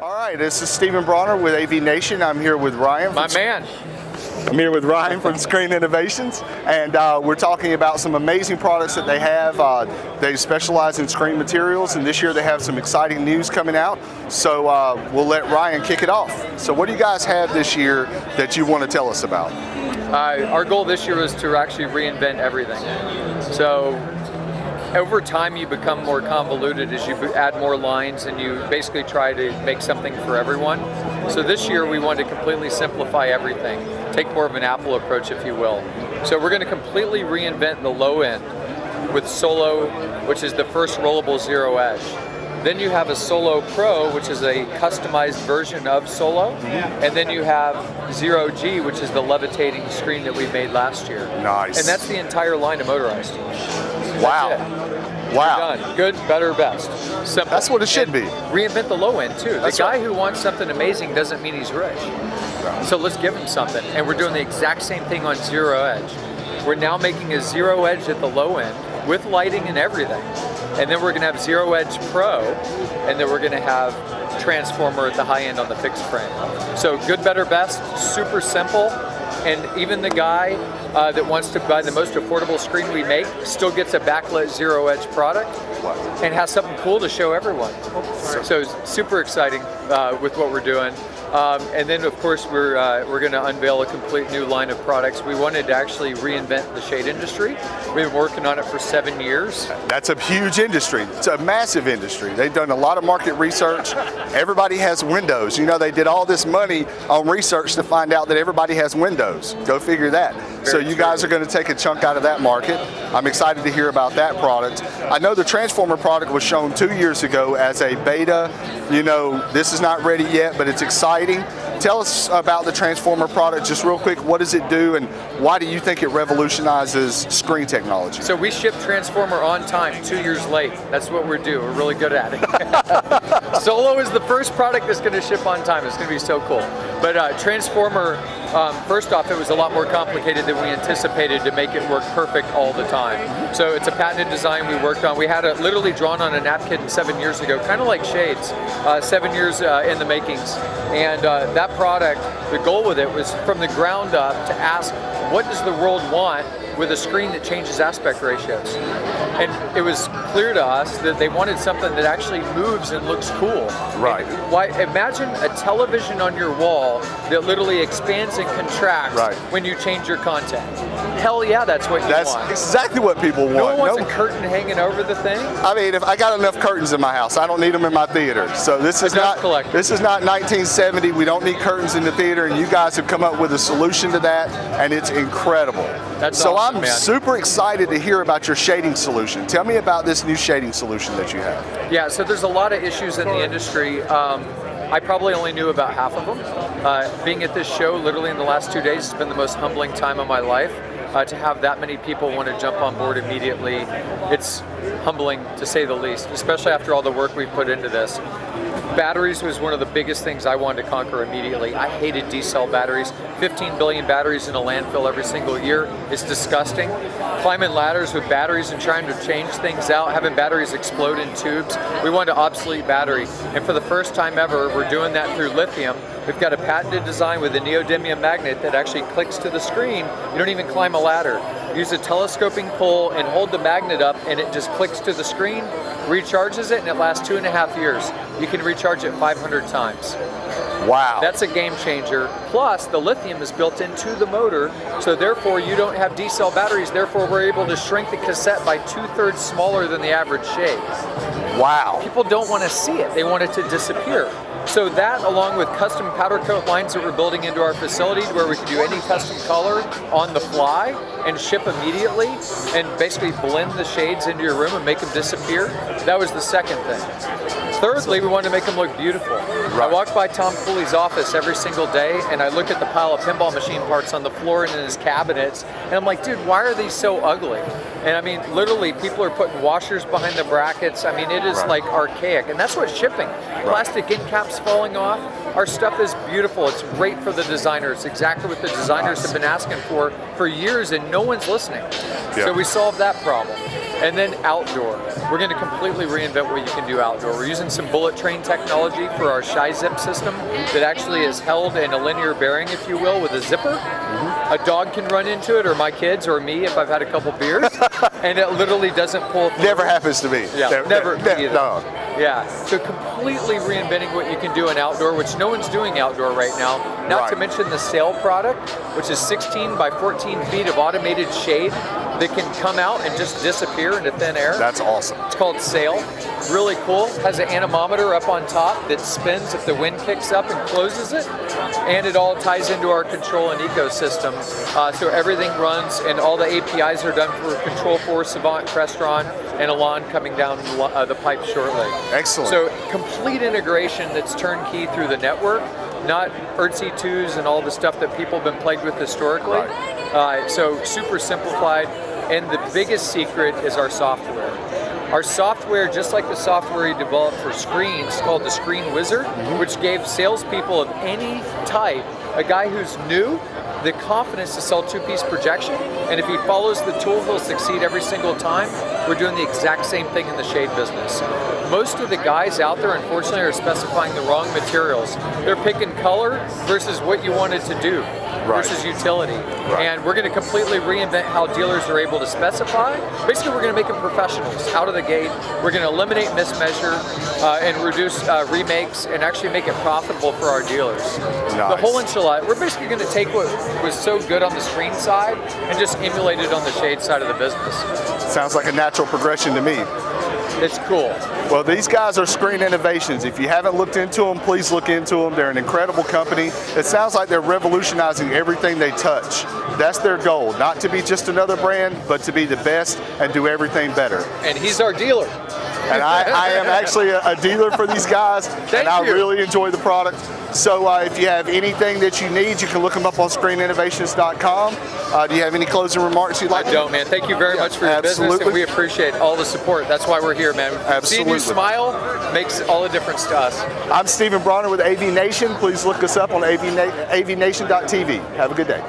All right, this is Stephen Bronner with AVNation. I'm here with Ryan. My man. I'm here with Ryan from Screen Innovations, and we're talking about some amazing products that they have. They specialize in screen materials, and this year they have some exciting news coming out. So we'll let Ryan kick it off. So what do you guys have this year that you want to tell us about? Our goal this year was to actually reinvent everything. So over time you become more convoluted as you add more lines and you basically try to make something for everyone. So this year we wanted to completely simplify everything, take more of an Apple approach, if you will. So we're going to completely reinvent the low end with Solo, which is the first rollable zero edge. Then you have a Solo Pro, which is a customized version of Solo. And then you have Zero G, which is the levitating screen that we made last year. Nice. And that's the entire line of motorized. Wow. Wow. Done. Good, better, best. Simple. That's what it should be. Reinvent the low end too. That's the guy right. who wants something amazing doesn't mean he's rich. So let's give him something. And we're doing the exact same thing on Zero Edge. We're now making a Zero Edge at the low end with lighting and everything. And then we're going to have Zero Edge Pro, and then we're going to have Transformer at the high end on the fixed frame. So good, better, best, super simple. And even the guy that wants to buy the most affordable screen we make still gets a backlit Zero Edge product and has something cool to show everyone. So super exciting with what we're doing. And then of course we're going to unveil a complete new line of products. We wanted to actually reinvent the shade industry. We've been working on it for 7 years. That's a huge industry. It's a massive industry. They've done a lot of market research. Everybody has windows. You know, they did all this money on research to find out that everybody has windows. Go figure that. So you guys are going to take a chunk out of that market. I'm excited to hear about that product. I know the Transformer product was shown 2 years ago as a beta. You know, this is not ready yet, but it's exciting. Tell us about the Transformer product just real quick. What does it do and why do you think it revolutionizes screen technology? So we ship Transformer on time, 2 years late. That's what we're doing. We're really good at it. Solo is the first product that's going to ship on time. It's going to be so cool. But Transformer, first off, it was a lot more complicated than we anticipated to make it work perfect all the time. So it's a patented design we worked on. We had it literally drawn on a napkin 7 years ago, kind of like Shades, 7 years in the makings. And that product, the goal with it was from the ground up to ask, what does the world want with a screen that changes aspect ratios? And it was clear to us that they wanted something that actually moves and looks cool. Right. Imagine a television on your wall that literally expands and contracts when you change your content. Hell yeah, that's what you want. That's exactly what people want. No one wants a curtain hanging over the thing. I mean, if I got enough curtains in my house, I don't need them in my theater. So this is not 1970. We don't need curtains in the theater, and you guys have come up with a solution to that, and it's incredible. That's so awesome, I'm man. super excited to hear about your shading solution. Tell me about this new shading solution that you have. Yeah, so there's a lot of issues in the industry. I probably only knew about half of them. Being at this show literally in the last 2 days has been the most humbling time of my life. To have that many people want to jump on board immediately, it's humbling to say the least, especially after all the work we've put into this. Batteries was one of the biggest things I wanted to conquer immediately. I hated D-cell batteries. 15 billion batteries in a landfill every single year is disgusting. Climbing ladders with batteries and trying to change things out, having batteries explode in tubes. We wanted to obsolete battery. And for the first time ever, we're doing that through lithium. We've got a patented design with a neodymium magnet that actually clicks to the screen. You don't even climb a ladder. Use a telescoping pole and hold the magnet up and it just clicks to the screen, recharges it, and it lasts 2.5 years. You can recharge it 500 times. Wow. That's a game changer. Plus, the lithium is built into the motor, so therefore you don't have D-cell batteries, therefore we're able to shrink the cassette by 2/3 smaller than the average shade. Wow. People don't want to see it, they want it to disappear. So that, along with custom powder coat lines that we're building into our facility where we can do any custom color on the fly and ship immediately and basically blend the shades into your room and make them disappear, that was the second thing. Thirdly, we wanted to make them look beautiful. I walk by Tom Cooley's office every single day and I look at the pile of pinball machine parts on the floor and in his cabinets and I'm like, dude, why are these so ugly? And I mean, literally, people are putting washers behind the brackets. I mean, it is like archaic, and that's what's shipping. Plastic end caps falling off. Our stuff is beautiful. It's great for the designers. It's exactly what the designers have been asking for years, and no one's listening. So we solved that problem. And then outdoor. We're going to completely reinvent what you can do outdoor. We're using some bullet train technology for our shy zip system that actually is held in a linear bearing, if you will, with a zipper. A dog can run into it, or my kids, or me if I've had a couple beers, and it literally doesn't pull through. Never happens to me. Yeah, never either. No. Yeah, so completely reinventing what you can do in outdoor, which no one's doing outdoor right now. Not to mention the Sail product, which is 16 by 14 feet of automated shade that can come out and just disappear into thin air. That's awesome. It's called Sail. Really cool. Has an anemometer up on top that spins if the wind kicks up and closes it. And it all ties into our control and ecosystem. So everything runs, and all the APIs are done for Control 4, Savant, Crestron, and Elan coming down the pipe shortly. Excellent. So complete integration that's turnkey through the network, not ERC2s and all the stuff that people have been plagued with historically. Right. So super simplified, and the biggest secret is our software. Our software, just like the software we developed for screens, called the Screen Wizard, which gave salespeople of any type, a guy who's new, the confidence to sell two-piece projection, and if he follows the tool, he'll succeed every single time. We're doing the exact same thing in the shade business. Most of the guys out there, unfortunately, are specifying the wrong materials. They're picking color versus what you wanted to do, versus utility. And we're going to completely reinvent how dealers are able to specify. Basically, we're going to make them professionals out of the gate. We're going to eliminate mismeasure and reduce remakes, and actually make it profitable for our dealers. The whole enchilada, we're basically going to take what was so good on the screen side and just emulate it on the shade side of the business. Sounds like a natural progression to me. It's cool. Well, these guys are Screen Innovations. If you haven't looked into them, please look into them. They're an incredible company. It sounds like they're revolutionizing everything they touch. That's their goal, not to be just another brand, but to be the best and do everything better. And he's our dealer. And I am actually a dealer for these guys, and I really enjoy the product. So if you have anything that you need, you can look them up on screeninnovations.com. Do you have any closing remarks you'd like to? I don't, man. Thank you very much for your business, and we appreciate all the support. That's why we're here, man. Seeing you smile makes all the difference to us. I'm Stephen Bronner with AVNation. Please look us up on avnation.tv. Have a good day.